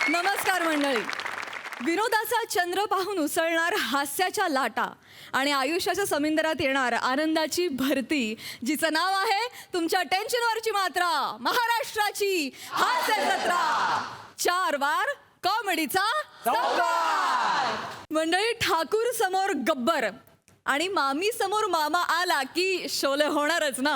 नमस्कार मंडळी. विनोदाचा चंद्र पाहून उसळणार हास्याच्या लाटा आणि आयुष्याच्या समुद्रात येणार आनंदाची भरती, जिचं नाव आहे तुमच्या टेन्शनवरची मात्रा, महाराष्ट्राची हास्य जत्रा. 4 वार कॉमेडीचा संवाद. मंडळी, ठाकूर समोर गब्बर आणि मामी समोर मामा आला की शोले होणारच ना.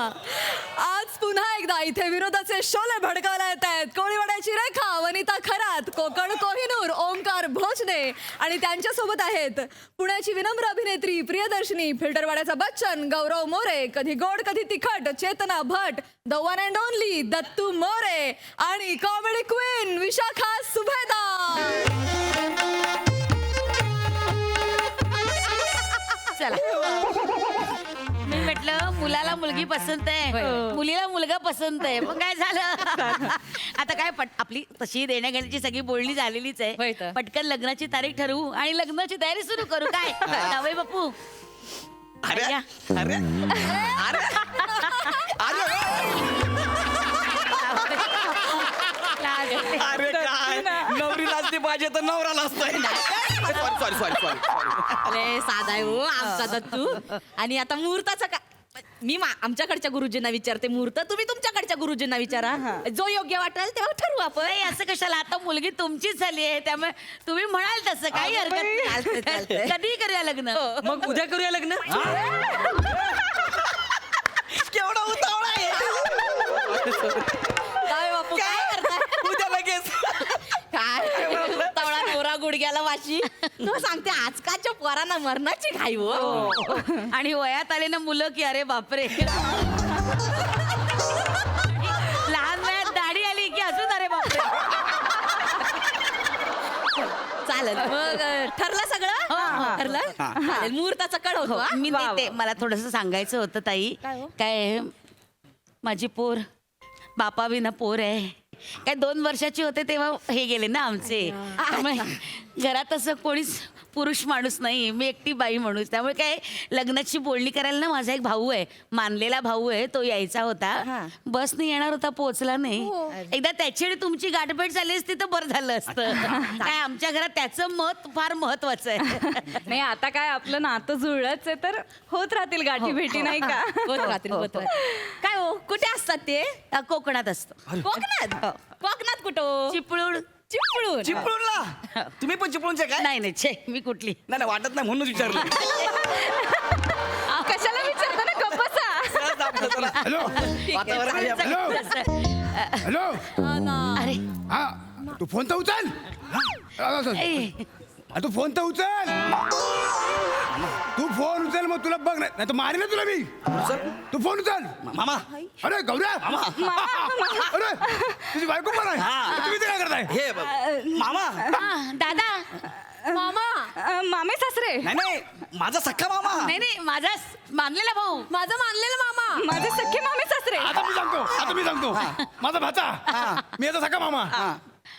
आज पुन्हा एकदा इथे विनोदाचे शोले भडकावला येत आहेत. कोळीवाड्याची रेखा, वनिता खरात, कोकण कोहिनूर, ओंकार भोजने आणि त्यांच्यासोबत आहेत पुण्याची विनम्र अभिनेत्री प्रियदर्शनी, फिल्टरवाड्याचा बच्चन गौरव मोरे, कधी गोड कधी तिखट Chetna Bhat, the one and only Dattu More आणि कॉमेडी क्वीन विशाखा सुभेदार. चला, मी म्हटलं मुलाला मुलगी पसंत आहे, मुलीला मुलगा पसंत आहे, मग काय झालं. आता काय आपली तशी देण्या घेण्याची सगळी बोलणी झालेलीच आहे. पटकन लग्नाची तारीख ठरवू आणि लग्नाची तयारी सुरू करू. काय जावई बापू? अरे अरे अरे अरे काय नवरी लाजली पाहिजे तर नवरा लाजतोय. सॉरी सॉरी सॉरी अरे साधा आहे हो आमचा दत्तू. आणि आता मुहूर्ताचं का मी आमच्याकडच्या गुरुजींना विचारते मुहूर्त, तुम्ही तुमच्याकडच्या गुरुजींना विचारा. जो योग्य वाटेल तेव्हा ठरवू आपण. असं कशाला, आता मुलगी तुमचीच झाली आहे, त्यामुळे तुम्ही म्हणाल तसं काही हरकत नाही. कधी करूया लग्न? मग उद्या करूया लग्न. केवढा उतावळा आहे. काय बापू काय करताय? उद्या लगेच काय तवळा नवरा गुडघ्याला वाशी. तू सांगते आजकालच्या पोरांना मरणाची घाई हो. आणि वयात आले ना मुलं की अरे बापरे, लहान वयात दाढी आली की अजून अरे बापरे. चालेल मग ठरलं सगळं? ठरलं चालेल. मुहूर्ताचं कळवतो मी देते. मला थोडंसं सांगायचं होतं ताई. काय माझी पोर बापा विना पोर आहे. काय 2 वर्षाची होते तेव्हा हे गेले ना आमचे. त्यामुळे घरात असं कोणीच पुरुष माणूस नाही, मी एकटी बाई माणूस. त्यामुळे काय लग्नाची बोलणी करायला ना माझा एक भाऊ आहे, मानलेला भाऊ आहे, तो यायचा होता. बसने येणार होता, पोहोचला नाही. एकदा त्याची आणि तुमची गाठभेट झाली असती तर बरं झालं असतं. काय आमच्या घरात त्याचं मत फार महत्वाचं आहे. नाही, आता काय आपलं नातं जुळलंच आहे तर होत राहतील गाठी भेटी, नाही का? होत राहतील, होत राहतील. काय हो, कुठे असतात ते? कोकणात असतो. कोकणात? कोकणात कुठं? चिपळूण. चिपळूण? चिपळूणला? तुम्ही पण चिपळूणचे काय? नाही नाही, छे मी कुठली नाही नाही, वाटत नाही म्हणूनच विचारलं. कशाला विचारता ना, गप्प बसा. सहज आपलं जरा हॅलो वातावरण आहे आपलं. हॅलो अरे हा, तू फोन तर उचल. तू फोन तर उचल. तू फोन उचल, मग तुला बघ नाही तर मारेल ना तुला मी. तू फोन उचल. मामा अरे गौऱ्या, अरे तुझी बायको पण आहे. तुम्ही ते काय करताय? हे मामा. दादा मामा, मामे सासरे, नाही नाही, माझा सख्खा मामा. नाही नाही, माझा मानलेला भाऊ, माझा मानलेला मामा, माझे सख्खे मामे सासरे. आता मी सांगतो माझा भाचा, मी याचा सखा मामा,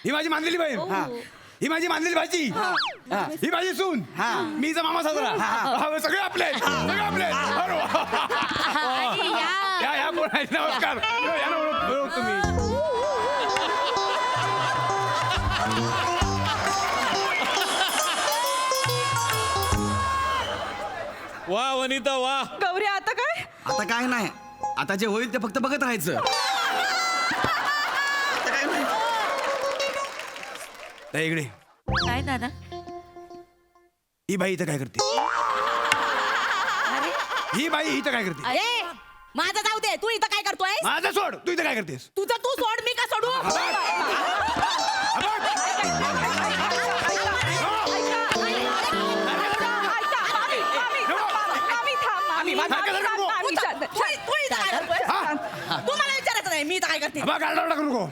ही माझी मानलेली बहीण, ही माझी मानलेली भाजी, ही माझी सून, मी हिचा मामा साजरा. सगळे आपले, सगळे आपले. आणि या कोण आहे? नमस्कार. या ना, ओळख तुम्ही. वा वनिता वा. गौरी, आता काय? आता काय नाही, आता जे होईल ते फक्त बघत राहायचं. आता काय नाही. त्या इकडे काय दादा? ही बाई इथं काय करते? ही बाई इथं काय करते? अरे माझं जाऊ दे, तू इथं काय करतोय? माझं सोड, तू इथं काय करतेस? तुझं तू सोड, मी का सोडू? तू मला विचारायचं नाही मी इथं काय करते. नको.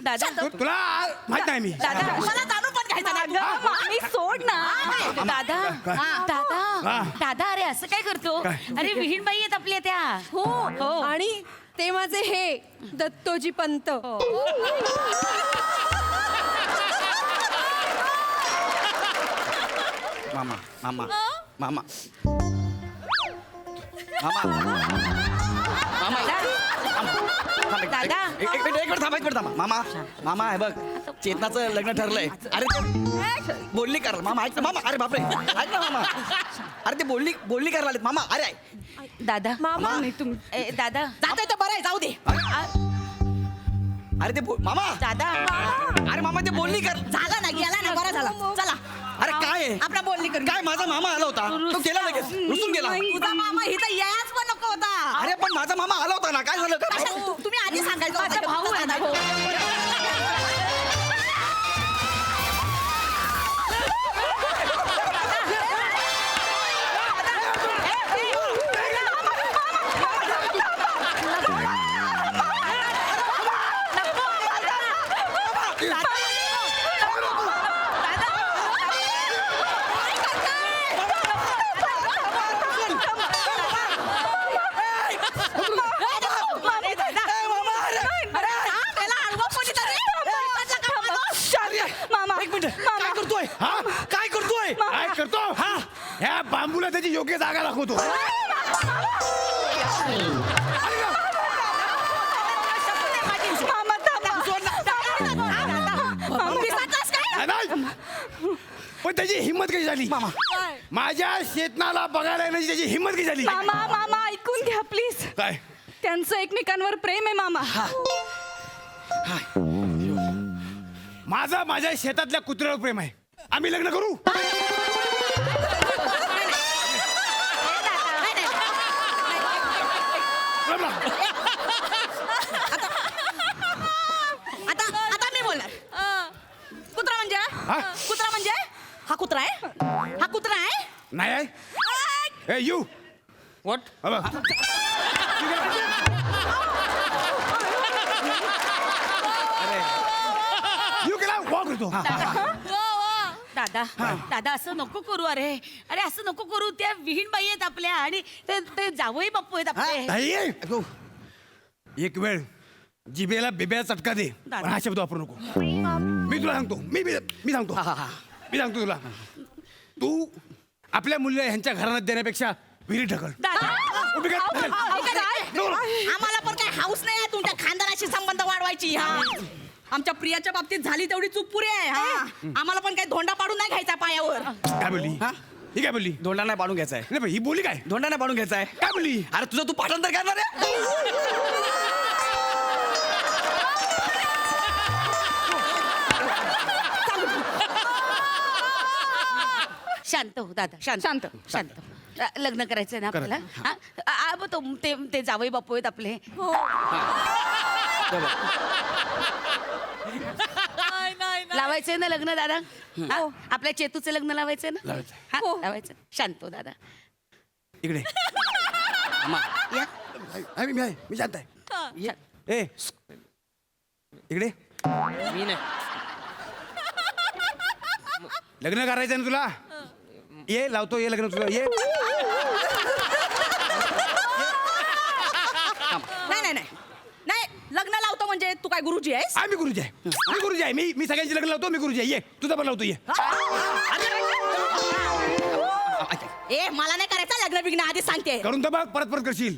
दादा तुला माहित नाही मी. दादा मला जाणून पण घ्यायचं नाही. मी सोड ना. दादा दादा दादा, अरे असं काय करतो? अरे विहीणबाई आहेत आपल्या त्या. हो, आणि ते माझे हे दत्तोजी पंत. मामा मामा मामा मामा दादा एक मिनिट थांबा. मामा मामा हे बघ, चेतनाचं लग्न ठरलंय. अरे ते बोलणी कर मामा, ऐक ना मामा. अरे बापरे, ऐक ना मामा. अरे ते बोलणी करायला आलेत मामा. अरे दादा मामा दादा जातोय तर बरं आहे, जाऊ दे. अरे ते मामा. दादा अरे मामा ते बोलणी कर. झालं ना, गेला ना, बरं झालं. चला अरे काय आहे? आपला बोलणी कर. काय माझा मामा आला होता, तो गेला लगेच, रुसून गेला. तुझा मामा इथं यायच पण नको होता. अरे पण माझा मामा आला होता ना, काय झालं? कशाला? तुम्ही आधी सांगायचं माझा होतं. भाऊ आहे ना, भाऊ. एक मिनिट, काय करतोय? हा काय करतोय? काय करतो हा ह्या बांबूला त्याची योग्य जागा दाखवतो. नाही. पण त्याची हिंमत कशी झाली मामा? माझ्या शेतनाला बघायला येण्याची त्याची हिंमत कशी झाली? मामा ऐकून घ्या प्लीज. काय त्यांचं एकमेकांवर प्रेम आहे मामा. माझा माझ्या शेतातल्या कुत्र्यावर प्रेम आहे. आम्ही लग्न करू. आता मी बोलणार. कुत्रा म्हणजे हा? कुत्रा म्हणजे हा कुत्रा आहे. हा कुत्रा आहे. नाही आहे. ए यू व्हॉट? यू केला वॉक करतो. दादा दादा असं नको करू. अरे अरे असं नको करू. त्या विहीण बाई आहेत आपल्या आणि ते जावई बाप्पू आहेत आपले. नाही. एक वेळ जिबेला बिब्याला चटका दे, पण हा शब्द वापरू नको. मी तुला सांगतो. मी सांगतो. मी सांगतो तुला. तू आपल्या मुलीला ह्यांच्या घराण्यात देण्यापेक्षा विहिरी ढकल. उभी कर. आम्हाला पण काय हाऊस नाही आहे तुमच्या खानदानाशी संबंध वाढवायची. हा आमच्या प्रियाच्या बाबतीत झाली तेवढी चूक पुरी आहे. हा आम्हाला पण काही धोंडा पाडून नाही घ्यायचा पायावर. काय बोलली? ही काय बोलली? धोंडा नाही पाडून घ्यायचा आहे. नाही पण ही बोली काय? धोंडा नाही पाडून घ्यायचा आहे. काय बोलली? अरे तुझं तू पाठांतर करणार आहे? शांत हो दादा शांत शांत. शांत. लग्न करायचंय ना आपल्याला. हा? आ, ते जावई बापू आहेत आपले. लावायचंय ना लग्न दादा? हा? आपल्या चेतूचं लग्न लावायचंय ना? लावायचंय. हा, लावायचं. शांत हो दादा. इकडे या. मी शांत आहे. ए इकडे मी नाही. लग्न करायचं ना तुला? ये लावतो. ये लग्न तुझं. ये नाही नाही नाही नाही लग्न लावतो म्हणजे तू काय गुरुजी आहेस? मी गुरुजी आहे. मी गुरुजी आहे. मी सगळ्यांची लग्न लावतो. मी गुरुजी आहे. ये तुझं पण लावतो. ये ए मला नाही करायचं लग्न बिग्न आधीच सांगते. करून तर बघ. परत करशील.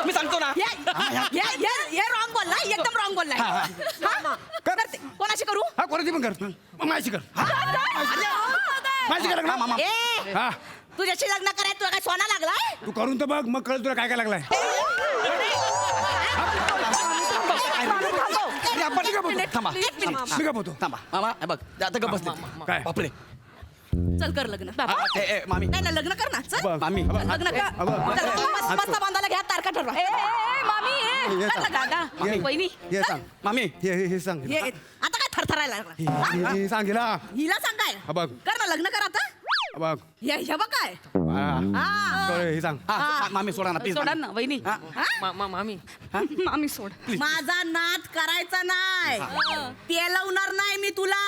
मी सांगतो ना. हे रॉंग बोललाय, एकदम रॉंग बोललाय. हा? करते. कोणाशी करू? हा कोणाची पण कर. मग माझी कर. माझी कर लग्न. ए हा तुझ्याशी लग्न करायचं तुला काय सोना लागलाय? तू करून तर बघ. मग कळलं तुला काय काय लागलाय. अरे आपण मी का बोलतो? थांबा. मी का बोलतो? थांबा मामा हे बघ आता गप्प बसले. काय? बापरे. चल कर लग्न. ए मामी. नाही ना लग्न कर ना. चल बघ. मामी. लग्न कर. चल, मस्त बांधायला घ्या तारखा ठरवा. दादा वहिनी हे सांग. मामी. हे सांग. ये, आता काय थरथरायला लागला? हे सांग हिला. हिला सांगाय हा, बघ. कर ना लग्न कर आता. बघ. हे बघ काय. हा. हा. हे सांग. मामी सोडा ना प्लीज. सोडा ना वहिनी. मामी. मामी सोड. माझा नाद करायचा नाही. पेलवणार नाही मी तुला.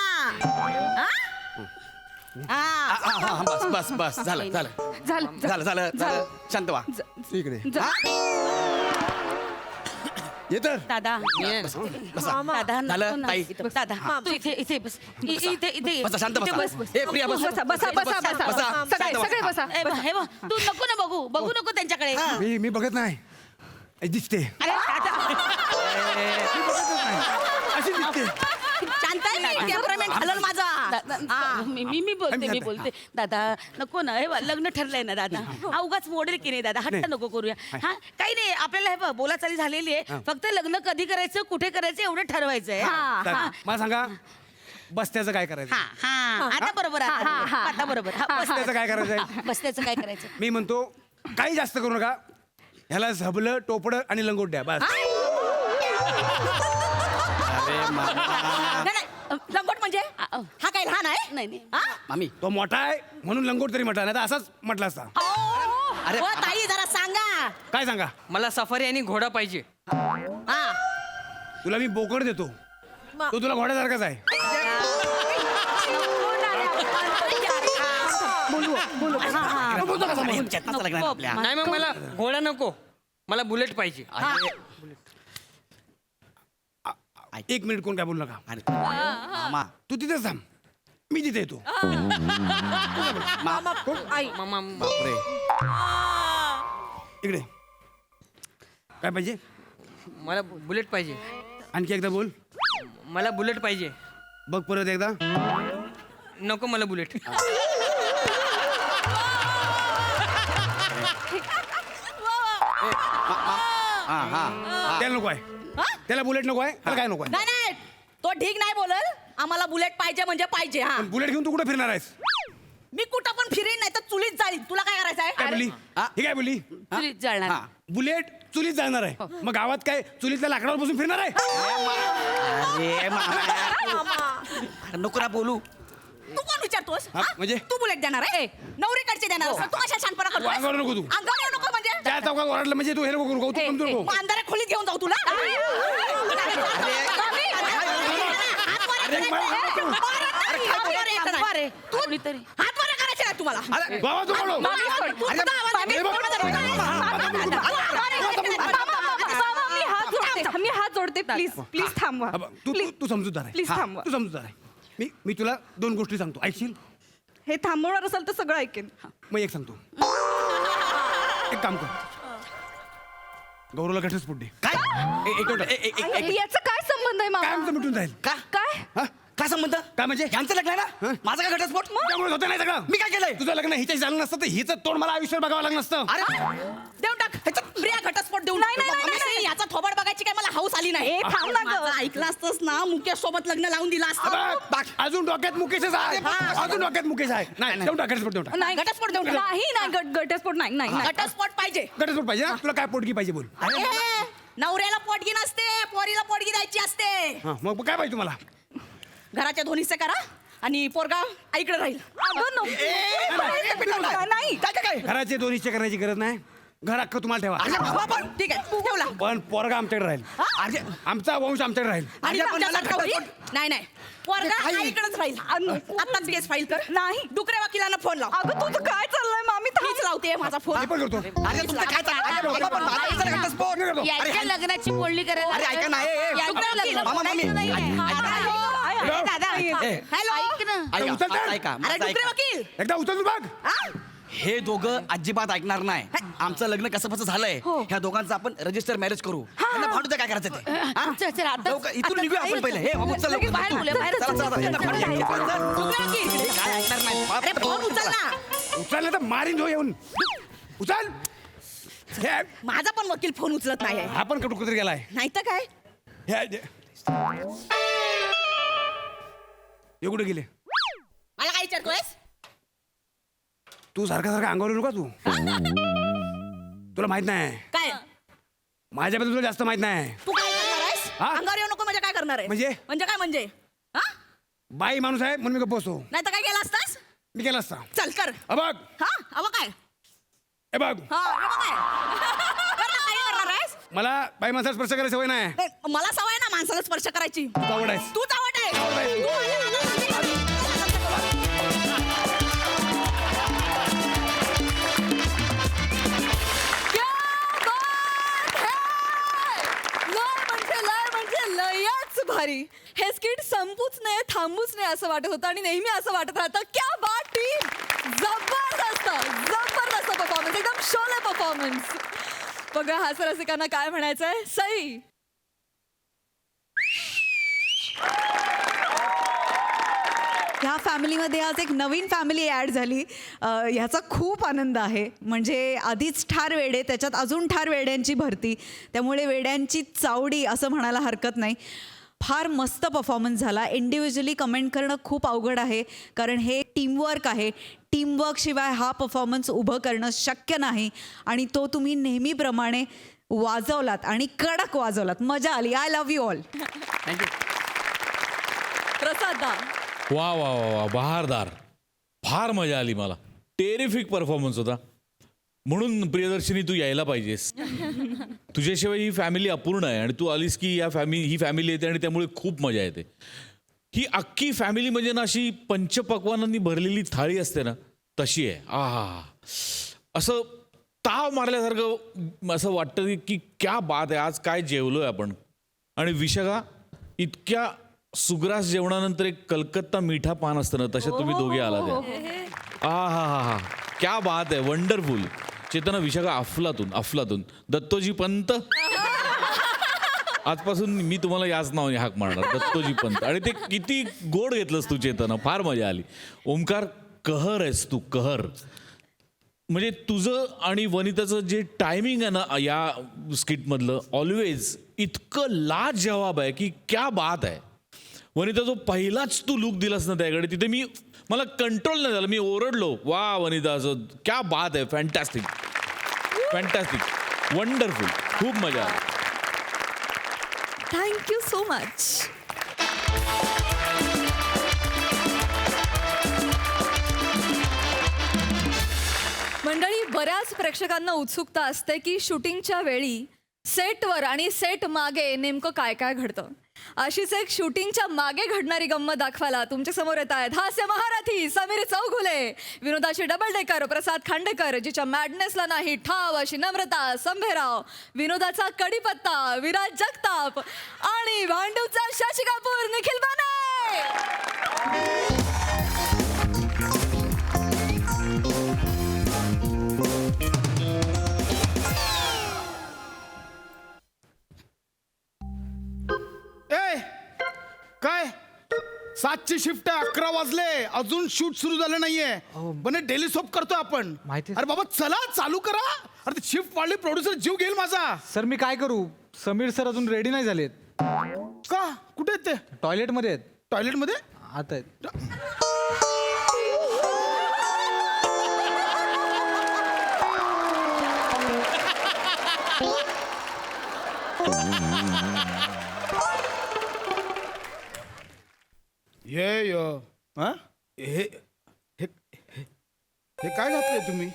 हा? बस झालं झालं. शांत व्हा. इकडे ये तर. दादा दादा झालं, नको ना. ताई. दादा तू इथे बस. इथे बसा शांत इथे बसा. ए प्रिया बस. बसा. सगळे बसा. हे बघ, तू नको ना बघू ननको त्यांच्याकडे. मी बघत नाही. दिसते अरे दादा, अशी दिसते शांत आहे मी, टेम्परामेंट हलल माझा हा. मी बोलते दादा नको ना, हे बघ, लग्न ठरलंय ना दादा, हा उगाच मोडेल की नाही दादा, हट्ट नको करूया. हा काही नाही, आपल्याला हे बघ बोलाचाली झालेली आहे, फक्त लग्न कधी करायचं कुठे करायचं एवढं ठरवायचंय. तर मला सांगा बस्त्याचं काय करायचं? हा हा आता बरोबर आता बरोबर. हा, बस्त्याचं काय करायचंय? बस्त्याचं काय करायचं? मी म्हणतो काही जास्त करू नका, ह्याला झबलं टोपडं आणि लंगोट द्या बस. अरे मामा नाही, नाही, लंगोट म्हणजे हा काय लहान आहे? नाही नाही हा? मामी तो मोठा आहे म्हणून लंगोट तरी म्हटला, नाही तर असाच म्हटला असता. अरे ओ ताई जरा सांगा. काय सांगा? मला सफारी आणि घोडा पाहिजे. हा तुला मी बोकड देतो, तो तुला घोड्यासारखाच आहे. बोलतो का समोर? चेतनाचं लग्न आहे आपल्या. नाही मग मला घोडा नको, मला बुलेट पाहिजे. अरे, एक मिनिट कोण काय बोलू नका. अरे, मामा तू तिथेच थांब, मी तिथे येतो. मामा बापरे इकडे काय पाहिजे? मला बुलेट पाहिजे. आणखी एकदा बोल. मला बुलेट पाहिजे. बघ परत एकदा. नको मला बुलेट. हा हा त्याला नको आहे, त्याला बुलेट नको आहे, त्याला काय नको आहे. नाही नाही, तो ठीक नाही बोलल. आम्हाला बुलेट पाहिजे म्हणजे पाहिजे. हा पण बुलेट घेऊन तू कुठे फिरणार आहेस? मी कुठं पण फिरेन, नाही तर चुलीत जाईल. तुला काय करायचं काय आहे? बोलली? ही काय बोलली? चुलीत जाणार. हा. बुलेट चुलीत जाणार आहे, मग गावात काय चुलीतल्या लाकडावर बसून फिरणार आहे? अरे मामा नको ना बोलू. तू कोण विचारतोस? हा, हा? म्हणजे? तू बुलेट देणार आहे? नवरीकडचे देणार असं तू कशा शानपणा करतोस? अंगावर नको तू. अंगावर येऊ नको म्हणजे? त्या चौकात ओरडलं म्हणजे तू हे नको करू, तू पण तू नको. मग अंधाऱ्या खोलीत घेऊन जाऊ तुला? हात वर आहे. कोणीतरी हात वर करायचे नाही तुम्हाला. अरे बाबा तू बोलो. तू सुद्धा आवाज अरे बाबा. मी हात जोडते प्लीज प्लीज थांबवा. हा, बघ, तू तू समजूतदार आहे. Please हा, थांबवा. तू समजूतदार आहे. मी तुला दोन गोष्टी सांगतो, ऐकशील? हे थांबवणार असेल तर सगळं ऐकेन. मग एक सांगतो, एक काम कर, गौरवला घटस्फोट दे. काय याचा काय संबंध आहे काय मामा? आमचं मिटून जाईल. का काय? हा? काय संबंध? काय म्हणजे? यांचं लग्न आहे हं? ना, माझा काय घटस्फोट? त्यामुळे होतं नाही सगळं. मी काय केलंय? तुझं लग्न हिच्याशी झालं नसतं तर हिचं तोंड मला आयुष्यात बघावं लागलं नसतं. अरे देऊन टाक. प्रिया घटस्फोट देऊन नाही, नाही, टाक. नाही, नाही. याचा थोबाड बघायची काय मला हौस आली नाही. ए, थांब ना गं. माझं ऐकलं असतंस ना, मुकेश सोबत लग्न लावून दिलं असतं. बघ, अजून डोक्यात मुकेशच आहे. अजून डोक्यात मुकेश आहे. नाही देऊन टाक, घटस्फोट देऊन टाक. नाही घटस्फोट देऊन टाक. नाही नाही घटस्फोट नाही नाही नाही. घटस्फोट पाहिजे. घटस्फोट पाहिजे ना? तुला काय पोटगी पाहिजे बोल. ए, नवऱ्याला पोटगी नसते, पोरीला पोटगी द्यायची असते. हा, मग काय पाहिजे तुम्हाला? घराच्या दोन्ही हिस्से करा आणि पोरगा आईकडे राहील. अगं नको. नाही काय घराचे दोन हिस्से करायची गरज नाही, घर अख्खं तुम्हाला ठेवा. अरे बाबा पण ठीक आहे ठेवला. पण पोरगा आमच्याकडे राहील, अरे आमचा वंश आमच्याकडे राहील. आणि अरे, पण मला आमच्यासारखा होईल? घटस्फोट- नाही नाही, पोरगा काय? आईकडेच राहील. आताच केस फाईल कर. नाही. डुकरे वकिलांना फोन लाव. अगं तुझं काय चाललंय मामी? मीच लावते माझा फोन. मी पण करतो. अरे तुमचं काय चाललंय? अरे बाबा, पण माझा कशाला घटस्फोट? अरे याच्या लग्नाची बोलणी करायला अरे, ऐका ना, ए, ए, याच्या लग्न मामा, मामी. बोलायचं नाहीये. हॅलो? दादा ए, हॅलो ऐक ना. ऐका, उचल तर. ऐका, अरे माझं डुकरे ऐका. वकील. एकदा उचल तू बघ. हे दोघं अजिबात ऐकणार नाही. आमचं लग्न कसं कसं झालंय, ह्या दोघांचं आपण रजिस्टर मॅरेज करू. त्यांना भांडू द्या काय करायचं ते. हा? चल, आता- लवकर, इथून निघूया आपण पहिले. हे बाबू, चल लगेच लवकर. बाहेर बोलूया, बाहेर चला, चला, चला. यांना भांडू द्या. डुकरे वकील. काय ऐकणार नाही. अरे फोन उचल ना. उचल नाही तर मारीन जो येऊन. उचल. हे, माझा पण वकील फोन उचलत नाही. हा पण कटू कुठे गेलाय. नाही तर काय. हे कुठे गेले? मला काय विचारतोयस? तू सारखा सारखा अंगावर येऊ का तू? तुला माहित नाही, काय माझ्याबद्दल तुला जास्त माहित नाही. तू काय करणार आहेस? हा? अंगावर येऊ नको म्हणजे काय करणार आहे? म्हणजे? म्हणजे काय म्हणजे? हा? बाई माणूस आहे म्हणून मी गप्प बसतो. नाही तर काय केलं असतास? मी केला असता. चल कर. बघ, हा अव काय? हे बघ, हा अव काय? कर ना, काय करणार आहेस? मला बाई माणसाला स्पर्श करायची सवय नाही. नाही, मला सवय ना माणसाला स्पर्श करायची. तू आवड आहेस. तूच आवड आहे. आहे. तू आल्या ना, क्या बात है! लय म्हणजे लयच भारी. हे स्किट संपूच नये थांबूच नये असं वाटत होतं आणि नेहमी असं वाटत राहतं क्या बात टीम, जबरदस्त जबरदस्त परफॉर्मन्स, एकदम शोले परफॉर्मन्स. बघा हास्यरसिकांना काय म्हणायचंय. सई. ह्या फॅमिलीमध्ये आज एक नवीन फॅमिली ॲड झाली. ह्याचा खूप आनंद आहे. म्हणजे आधीच ठार वेडे, त्याच्यात अजून ठार वेड्यांची भरती, त्यामुळे वेड्यांची चावडी असं म्हणायला हरकत नाही. फार मस्त परफॉर्मन्स झाला. इंडिव्हिज्युअली कमेंट करणं खूप अवघड आहे, कारण हे टीमवर्क आहे. टीमवर्कशिवाय हा परफॉर्मन्स उभं करणं शक्य नाही, आणि तो तुम्ही नेहमीप्रमाणे वाजवलात आणि कडक वाजवलात. मजा आली. I love you all. Prasad da. वा वा वा वा, बहारदार. फार मजा आली मला. टेरिफिक परफॉर्मन्स होता. म्हणून प्रियदर्शनी तू यायला पाहिजेस. तुझ्याशिवाय ही फॅमिली अपूर्ण आहे, आणि तू आलीस की ही फॅमिली येते, आणि त्यामुळे खूप मजा येते. ही अख्खी फॅमिली म्हणजे ना अशी पंचपक्वानांनी भरलेली थाळी असते ना, तशी आहे. आहा, असं ताव मारल्यासारखं असं वाटतं की क्या बात आहे, आज काय जेवलोय आपण. आणि विशाखा, इतक्या सुग्रास जेवणानंतर एक कलकत्ता मिठा पान असतं ना, तशा तुम्ही दोघे आला त्या. हा हा हा हा, क्या बात आहे, वंडरफुल. चेतना, विशाखा, अफलातून. दत्तोजी पंत, आजपासून मी तुम्हाला याच नावाने हाक मारणार, दत्तोजी पंत. आणि ते किती गोड घेतलंस तू चेतना, फार मजा आली. ओमकार, कहर आहेस तू, कहर. म्हणजे तुझं आणि वनिताचं जे टायमिंग आहे ना या स्किटमधलं, ऑलवेज इतकं लाजवाब आहे की क्या बात आहे. वनिता, जो पहिलाच तू लुक दिलास ना त्याकडे, तिथे मला कंट्रोल नाही झालं, मी ओरडलो, वा वनिता, असं क्या बात आहे, फॅन्टॅस्टिक, वंडरफुल, खूप मजा आली. Thank you so much. मंडळी, बऱ्याच प्रेक्षकांना उत्सुकता असते की शूटिंगच्या वेळी सेटवर आणि सेट मागे नेमकं काय काय घडतं. अशीच एक शूटिंगच्या मागे घडणारी गंमत दाखवायला तुमच्या समोर येत आहेत हास्य महारथी समीर चौघुले, विनोदाची डबल डेकर प्रसाद खांडेकर, जिच्या मॅडनेसला नाही ठाव अशी नम्रता संभेराव, विनोदाचा कडीपत्ता विराज जगताप, आणि भांडूचा शशी कपूर निखिल बाने. काय 7ची शिफ्ट आहे, 11 वाजले, अजून शूट सुरू झालं नाहीये. पण डेली सोप करतो आपण. अरे बाबा चला, चालू करा. अरे शिफ्ट वाढली, प्रोड्युसर जीव घेईल माझा. सर मी काय करू, समीर सर अजून रेडी नाही झालेत. का, कुठे आहेत ते? टॉयलेट मध्ये आहेत. टॉयलेट मध्ये आता आहेत. हे काय घातलंय तुम्ही?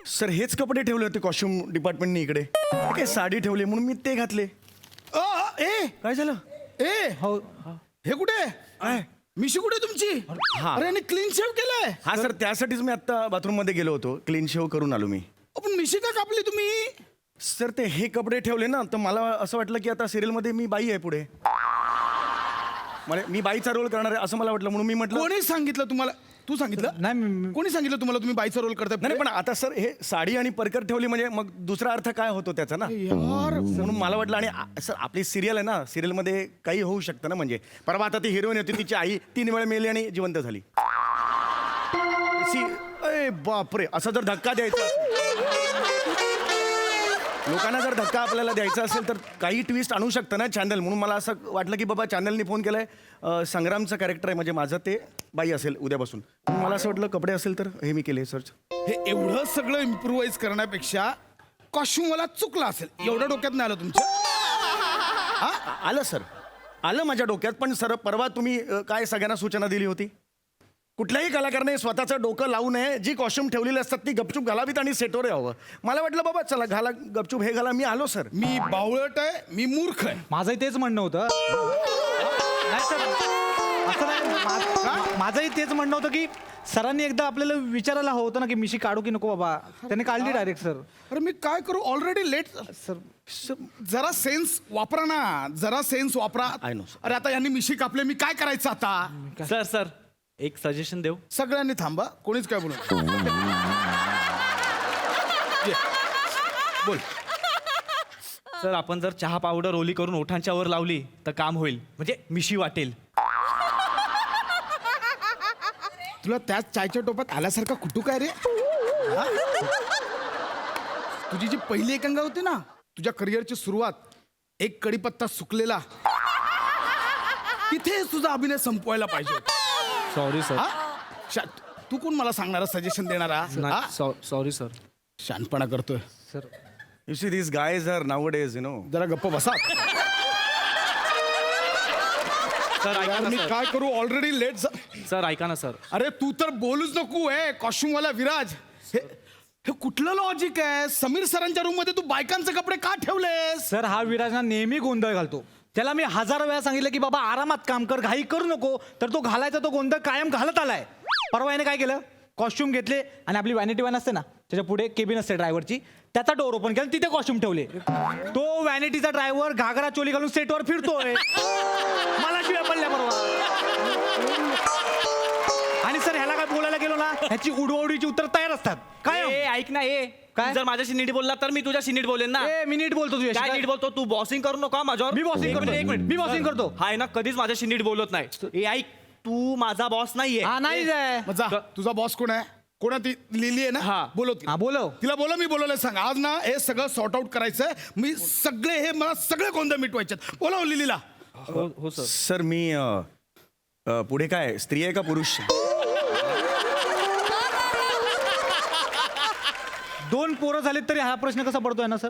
सर, हेच कपडे ठेवले होते कॉस्ट्युम डिपार्टमेंटने इकडे. काय साडी ठेवली म्हणून मी ते घातले. ए काय झालं? ए हो, हे कुठे? काय? मिशी कुठे तुमची? हा. अरे, आणि क्लीन शेव केलाय. हा सर, त्यासाठीच मी आता बाथरूम मध्ये गेलो होतो, क्लीन शेव करून आलो मी. पण मिशी का कापली तुम्ही? सर, ते हे कपडे ठेवले ना, तर मला असं वाटलं की आता सिरियल मध्ये मी बाई आहे पुढे. मी बाईचा रोल करणार आहे असं मला वाटलं, म्हणून मी म्हटलं. कोणी सांगितलं तुम्हाला? तू सांगितलं? नाही, कोणी सांगितलं तुम्हाला तुम्ही बाईचा रोल करताय? नाही, पण आता सर हे साडी आणि परकर ठेवली म्हणजे मग दुसरा अर्थ काय होतो त्याचा ना, म्हणून मला वाटलं. आणि सर, आपली सिरियल आहे ना, सिरियल मध्ये काही होऊ शकतं ना. म्हणजे परवा आता ती हिरोईन होती, तिची आई 3 वेळा मेली आणि जिवंत झाली. अरे बापरे, असा जर धक्का द्यायचा, लोकांना जर धक्का आपल्याला द्यायचा असेल तर काही ट्विस्ट आणू शकतं ना चॅनल. म्हणून मला असं वाटलं की बाबा चॅनलने फोन केलाय, संग्रामचं कॅरेक्टर आहे म्हणजे माझं, ते बाई असेल उद्यापासून. मला असं वाटलं कपडे असेल तर हे मी केले सर्च. हे एवढं सगळं इम्प्रुव्हाइज करण्यापेक्षा कॉस्ट्युम मला चुकला असेल, एवढं डोक्यात नाही आलं तुमच्या? आलं सर, आलं माझ्या डोक्यात. पण सर, परवा तुम्ही काय सगळ्यांना सूचना दिली होती, कुठल्याही कलाकाराने स्वतःचं डोकं लावू नये. जी कॉस्ट्युम ठेवलेली असतात ती गपचूप घालावीत आणि सेटवर यावं. मला वाटलं बाबा चला घाला गपचूप, हे घाला. मी आलो सर. मी बावळट आहे, मी मूर्ख आहे. माझंही तेच म्हणणं होतं. नाही सर, असं नाही. माझंही तेच म्हणणं होतं की सरांनी एकदा आपल्याला विचारायला हवं होतं ना की मिशी काढू की नको. बाबा त्याने काढली डायरेक्ट. सर, अरे मी काय करू, ऑलरेडी लेट. सर जरा सेन्स वापरा ना, जरा सेन्स वापरा. I know, sir. अरे आता यांनी मिशी कापले, मी काय करायचं आता? सर एक सजेशन देऊ? सगळ्यांनी थांबा, कोणीच काय बोलू. बोल. सर आपण जर चहा पावडर ओली करून ओठांच्या वर लावली तर काम होईल म्हणजे मिशी वाटेल. तुला त्याच चायच्या टोपात आल्यासारखा कुठू काय रे? हा? तुझी जी पहिली एकांगा होती ना, तुझ्या करिअरची सुरुवात, एक कडीपत्ता सुकलेला, तिथे तुझा अभिनय संपवायला पाहिजे होता. Sorry sir. तू कोण मला सांगणारा, सजेशन देणारा? हा? Sorry sir. शानपणा करतोय. Sir you see this guys are nowadays, you know. जरा गप्प बसा. सर ऐका यार, ना मी सर. काय करू, ऑलरेडी लेट. सर ऐका ना सर. अरे तू तर बोलूच नको. कॉस्ट्युमवाला विराज, हे कुठलं लॉजिक आहे? समीर सरांच्या रूम मध्ये तू बायकांचे कपडे का ठेवलेस? सर हा विराज ना नेहमी गोंधळ घालतो. त्याला मी 1000 वेळा सांगितलं की बाबा आरामात काम कर, घाई करू नको, तर तो घालायचा तो गोंधळ कायम घालत आलाय. परवा याने काय केलं, कॉस्ट्युम घेतले आणि आपली व्हॅनिटी व्हॅन असते ना, त्याच्या पुढे केबिन असते ड्रायव्हरची, त्याचा डोर ओपन केला, तिथे कॉस्ट्युम ठेवले. तो व्हॅनिटीचा ड्रायव्हर घागरा चोली घालून सेटवर फिरतोय. मला शिव्या पडल्या परवा. आणि सर ह्याला काय बोलायला गेलो ना, ह्याची उडवडीची उत्तर तयार असतात काय. ऐक ना काय? तू जर माझ्याशी नीट बोलला तर मी तुझ्याशी नीट बोलेन ना. मी नीट बोलतो तुझ्याशी. काय नीट बोलतो? तू बॉसिंग करू नको माझ्यावर. मी bossing एक करतो. मिनिट, एक मिनिट. मी bossing करतो. हाय ना, कधीच माझ्याशी नीट बोलत नाही. ऐक, तू माझा बॉस नाहीये. हा नाही जाय. मग जा, तुझा बॉस कोण आहे? कोणा ती लिहिली आहे ना? हा. बोलव हा तिला. बोलव. तिला बोला, मी बोलवलं सांग. आज ना हे सगळं सॉर्ट आउट करायचंय. मला सगळे गोंधळ मिटवायचे. बोलव लिलीला. हो सर. सर मी पुढे काय स्त्री आहे का पुरुष? 2 पोरं झालेत तरी हा प्रश्न कसा पडतोय ना सर?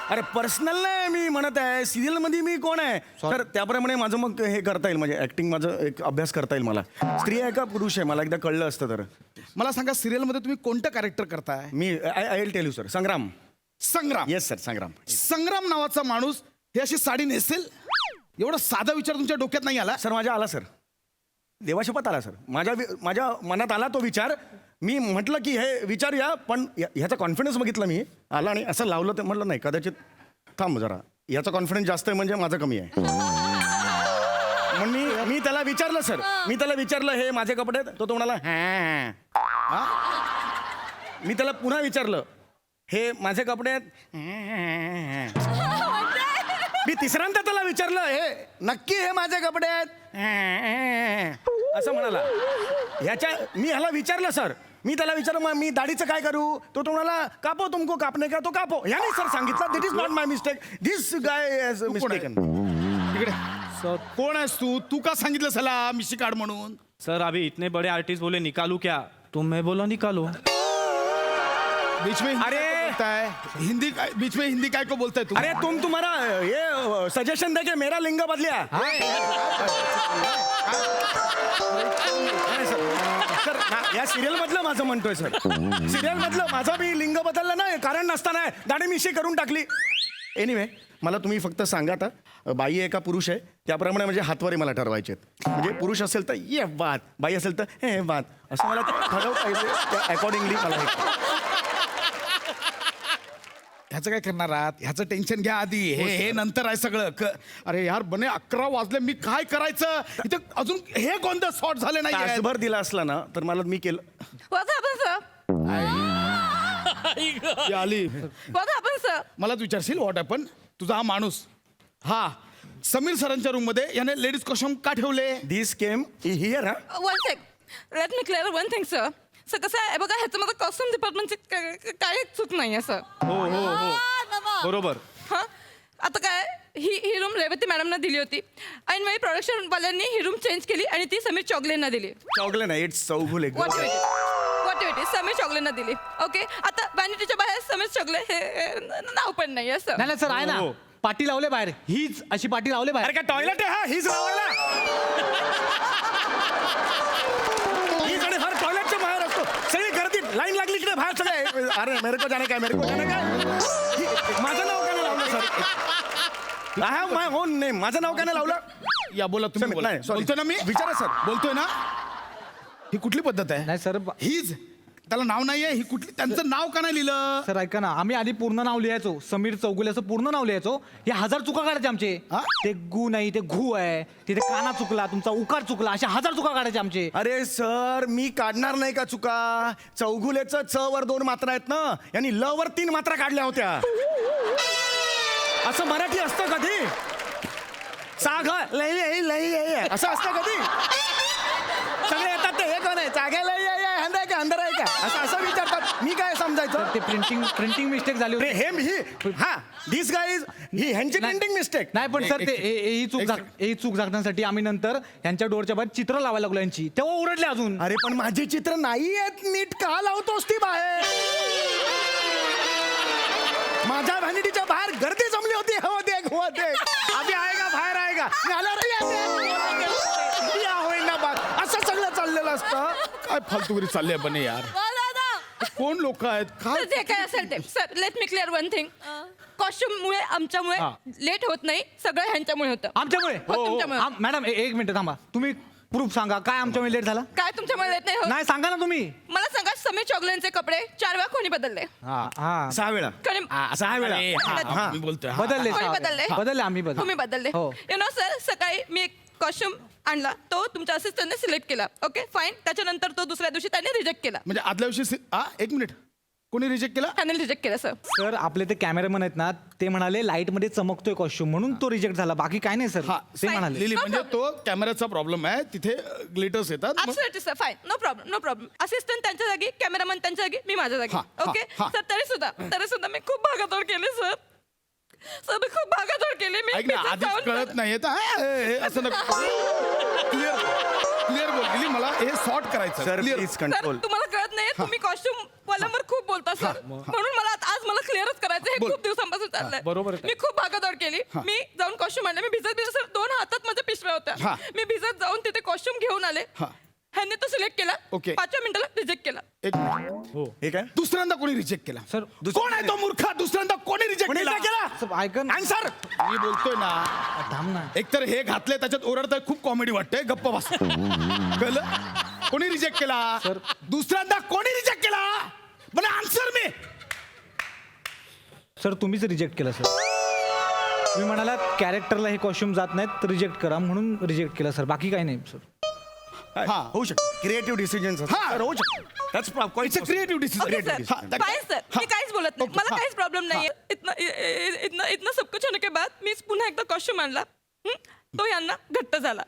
अरे पर्सनल नाही मी म्हणत आहे, सिरियल मध्ये मी कोण आहे तर त्याप्रमाणे माझं मग हे करता येईल, म्हणजे ऍक्टिंग माझं एक अभ्यास करता येईल मला. स्त्री आहे का पुरुष आहे मला एकदा कळलं असतं तर. मला सांगा, सिरियल मध्ये तुम्ही कोणतं कॅरेक्टर करताय? मी I will tell you sir. Sangram. Sangram. Yes sir, Sangram. Sangram नावाचा माणूस ही अशी साडी नेसेल? एवढा साधा विचार तुमच्या डोक्यात नाही आला? सर माझ्या आला सर, देवाशपथ आला सर. माझ्या मनात आला तो विचार. मी म्हटलं की हे विचारूया, पण ह्याचा कॉन्फिडन्स बघितला मी, आला आणि असं लावलं ते म्हटलं नाही कदाचित थांब जरा, याचा कॉन्फिडन्स जास्त आहे म्हणजे माझं कमी आहे. म्हणून मी त्याला विचारलं सर, मी त्याला विचारलं हे माझे कपडे आहेत? तो म्हणाला हा. मी त्याला पुन्हा विचारलं हे माझे कपडे आहेत? मी तिसऱ्यांदा त्याला विचारलं हे नक्की हे माझे कपडे आहेत? असं म्हणाला. मी ह्याला विचारलं सर, मी त्याला विचारलं मग मी दाढीचं काय करू? तो म्हणाला कापो, तुमको कापणे का तो कापो. याने सर सांगितलं that is not my mistake, this guy has mistaken. इकडे सर कोण आहेस तू? तू का सांगितलं सला मिशी काढ म्हणून? सर अभी इतने बड़े आर्टिस्ट बोले निकालू क्या, तो मैं बोला निकालो. बीच में अरे! बोलताय हिंदी काय? बीच में हिंदी काय को बोलताय तू? अरे तुम तुम्हारा ये सजेशन दे के मेरा लिंग बदलिया. सर या सिरियल मधलं माझं म्हणतोय सर, सिरियल मधलं माझा बी लिंग बदललं ना, कारण नसताना दाढी मिशी करून टाकली. एनिवे मला तुम्ही फक्त सांगा आता बाई आहे का पुरुष आहे, त्याप्रमाणे म्हणजे हातवारे मला ठरवायचे आहेत. म्हणजे पुरुष असेल तर ये बात, बाई असेल तर हे बात, असं मला ठरवता पाहिजे. त्या अकॉर्डिंगली मला ह्याचं काय करणार आहात? ह्याचं टेन्शन घ्या आधी, हे नंतर आहे सगळं. अरे यार बने 11 वाजले, मी काय करायचं इथं? अजून हे कोणतं शॉर्ट झाले नाही. तासभर दिला असला ना तर मला मी केलं. आली सर मलाच विचारशील व्हॉट हॅपन? तुझा हा माणूस हा समीर सरांच्या रूम मध्ये याने लेडीज कॉस्ट्युम का ठेवले? This came here. हा one sec, let me clear one thing sir. Sir कसं आहे बघा, ह्याचं माझं कॉस्ट्युम डिपार्टमेंटची काही चूक नाही आहे सर. हो बरोबर. हां आता काय, ही रूम रेवती मॅडमना दिली होती आणि वेळी प्रोडक्शनवाल्यांनी ही रूम चेंज केली आणि ती समीर चौगलेंना दिली. चौगले नाही, इट्स चौगुले. वॉट समीर चौगलेंना दिली. ओके, आता वॅनिटीच्या बाहेर समीर चौगले हे नाव पण नाही आहे सर. नाही सर आहे ना, पाटी लावले बाहेर, हीच अशी पाटी लावले बाहेर. अरे काय टॉयलेट आहे हा? हीच लावायला हीच आणि हर टॉयलेटच्या बाहेर असतो. सगळी गर्दी लाईन लागली इकडे बाहेर सगळे. अरे मेरे को जाने काय, मेरे को जाने काय. माझं नाव काय लावलं sir? I have my on name. माझं नाव काय लावलं? या बोला तुम्ही बोला. नाही, sorry. बोलतोय ना मी, विचारा सर. बोलतोय ना. ही कुठली पद्धत आहे? नाही सर, हीच त्याला नाव नाहीये ही कुठली त्यांचं नाव का नाही लिहिलं सर ऐका ना, आम्ही आधी पूर्ण नाव लिहायचो, समीर चौगुले असं पूर्ण नाव लिहायचो. हे 1000 चुका काढायचे आमचे. हा? ते गु नाही ते घू आहे, तिथे काना चुकला, तुमचा उकार चुकला, अशा 1000 चुका काढायचे आमचे. अरे सर मी काढणार नाही का चुका. चौगुलेचं च वर 2 मात्रा आहेत ना, यांनी ल वर 3 मात्रा काढल्या होत्या. असं मराठी असतं कधी. साघ लई लई असं असतं कधी. सगळे येतात ते हे कोण आहे, चागे लई अंदर आहे का अंदर आहे का असं असं विचारतात. मी काय समजायचं. ते प्रिंटिंग मिस्टेक झाली अरे होती. हे हा दिस गाईज ही ह्यांची प्रिंटिंग मिस्टेक. नाही पण सर ते ही चूक झाकण्यासाठी आम्ही नंतर यांच्या डोरच्या बाहेर चित्र लावायला लागलो यांची, तेव्हा ओरडले अजून. अरे पण माझी चित्र नाही आहेत नीट, का लावतोस ती बाहेर. माझ्या व्हॅनिटीच्या बाहेर गर्दी जमली होती. हो देख आधी आहे का बाहेर आहे का. मी आल्यावर या होईना बात असं सगळं चाललेलं असतं. काय फालतूगिरी चालली आहे बने यार. कोण लोक आहेत काय जे काय असेल ते sir let me clear one thing. कॉस्ट्युममुळे आमच्यामुळे लेट होत नाही, सगळं ह्यांच्यामुळे होतं. आमच्यामुळे हो, तुमच्यामुळे. मॅडम एक मिनिट थांबा, तुम्ही प्रूफ सांगा काय आमच्यामुळे लेट झाला. काय तुमच्यामुळे लेट नाही होत? नाही सांगा ना तुम्ही. मला सांगा समीर चौगुलेंचे कपडे 4 वेळा कोणी बदलले? हा 6 वेळा. कोणी 6 वेळा. हा, मी बोलतोय हा. बदलले कोणी बदलले? बदलले आम्ही तुम्ही बदलले. हो. यु नो सर सकाळी मी एक कॉस्ट्युम आणला, तो तुमच्या असिस्टंटने सिलेक्ट केला. Okay fine. त्याच्यानंतर तो दुसऱ्या दिवशी त्याने रिजेक्ट केला. म्हणजे आदल्या दिवशी एक मिनिट कोणी रिजेक्ट केला त्याने रिजेक्ट केला सर. सर आपले ते कॅमेरामन आहेत ना, ते म्हणाले लाईट मध्ये चमकतोय कॉस्ट्युम म्हणून तो रिजेक्ट झाला, बाकी काय नाही सर. हा ते म्हणाले. लिली म्हणजे तो कॅमेराचा प्रॉब्लेम आहे, तिथे ग्लिटर्स येतात मग- absolutely sir fine, no problem. Assistant त्यांच्या जागी, कॅमेरामन त्यांच्या जागी, मी माझ्या जागी. हा, हा, ओके हा. सर तरी सुद्धा मी खूप भागादौड केली सर. मी खूप भागादौड केली. मी ऐक ना तिथे आधीच जाऊन- कळत नाही असं नको. क्लिअर बोल लिली, मला हे सॉर्ट करायचं sir clear. Please sir control. तुम्हाला कळत नाही, तुम्ही कॉस्ट्युम वाल्यावर खूप बोलता सर, म्हणून मला आज मला क्लिअरच करायचं. हे बोल. खूप दिवसांपासून चाललंय. बरोबर आहे. मी खूप भागादौड केली. मी जाऊन कॉस्ट्युम आणले. मी भिजत सर 2 हातात माझ्या पिशव्या हा. होत्या. मी भिजत जाऊन तिथे कॉस्ट्युम घेऊन आले. हा. ह्यांनी तो सिलेक्ट केला. ओके. 5 मिनिटाला रिजेक्ट केला. एक मिनिट. हे काय दुसऱ्यांदा कोणी रिजेक्ट केला सर, कोण आहे तो मूर्ख. दुसऱ्यांदा कोणी रिजेक्ट कोणी केला reject केला? सर, ऐका ना. आन्सर मी बोलतोय ना. थांब ना. एकतर हे घातले त्याच्यात ओरडतंय, खूप कॉमेडी वाटतंय, गप्प बस. कळलं कोणी रिजेक्ट केला सर. दुसऱ्यांदा कोणी रिजेक्ट केला मला आन्सर मी. सर तुम्हीच रिजेक्ट केलं सर. तुम्ही म्हणालात कॅरेक्टरला हे कॉस्ट्युम जात नाहीत तर रिजेक्ट करा, म्हणून रिजेक्ट केलं सर, बाकी काही नाही सर. हा होऊ शकतं. क्रिएटिव्ह डिसिजन हा. होऊ शकतं. That's quite it's a creative okay sir decision. Fine sir, मी काहीच बोलत नाही. मला काहीच प्रॉब्लेम नाहीये. इतना सब कुछ होने के बाद मी पुन्हा एकदा कॉस्ट्युम आणला. तो यांना घट्ट झाला.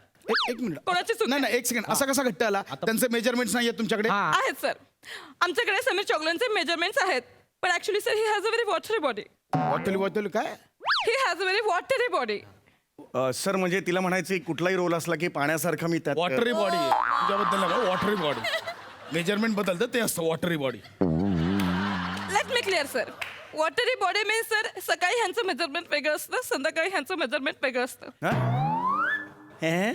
एक मिनिट कोणाची चूक नाही नाही एक सेकंड. असा कसा घट्ट आला. त्यांचे मेजरमेंट्स नाही आहेत तुमच्याकडे. हा. आहेत सर, आमच्याकडे समीर चौगुलेंचे मेजरमेंट्स आहेत, पण actually sir he has a very watery body. वॉटल काय he has a very watery body. Sir म्हणजे तिला म्हणायचं की कुठलाही रोल असला की पाण्यासारखं मी त्यात वॉटरी बॉडी तुझ्याबद्दल नाही वॉटरी बॉडी. मेजरमेंट बदलतं ते असतं watery body. Let me clear sir. Watery body means sir सकाळी ह्यांचं मेजरमेंट वेगळं असतं, संध्याकाळी ह्यांचं मेजरमेंट वेगळं असतं. हे?